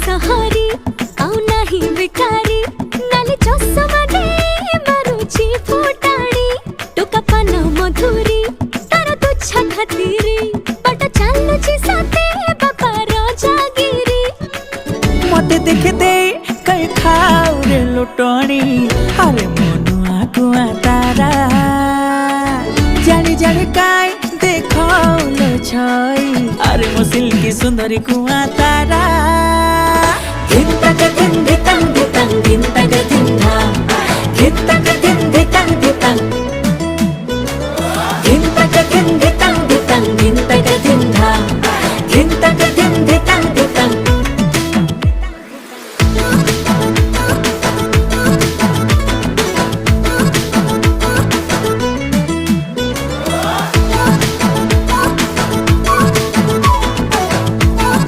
शाकाहारी आउ नाही बिकारी नाली चषमा दे मारुची फुटाणी टोका पान मधुरी तार तुच्छा खातिरी बट चालुची साथे बापा राजागिरी मते देखे दे कई खाऊ रे लोटणी अरे मनुआ कुआ तारा जानी जानी काय देखो लो छई अरे मो सिल्की सुंदरी कुआ तारा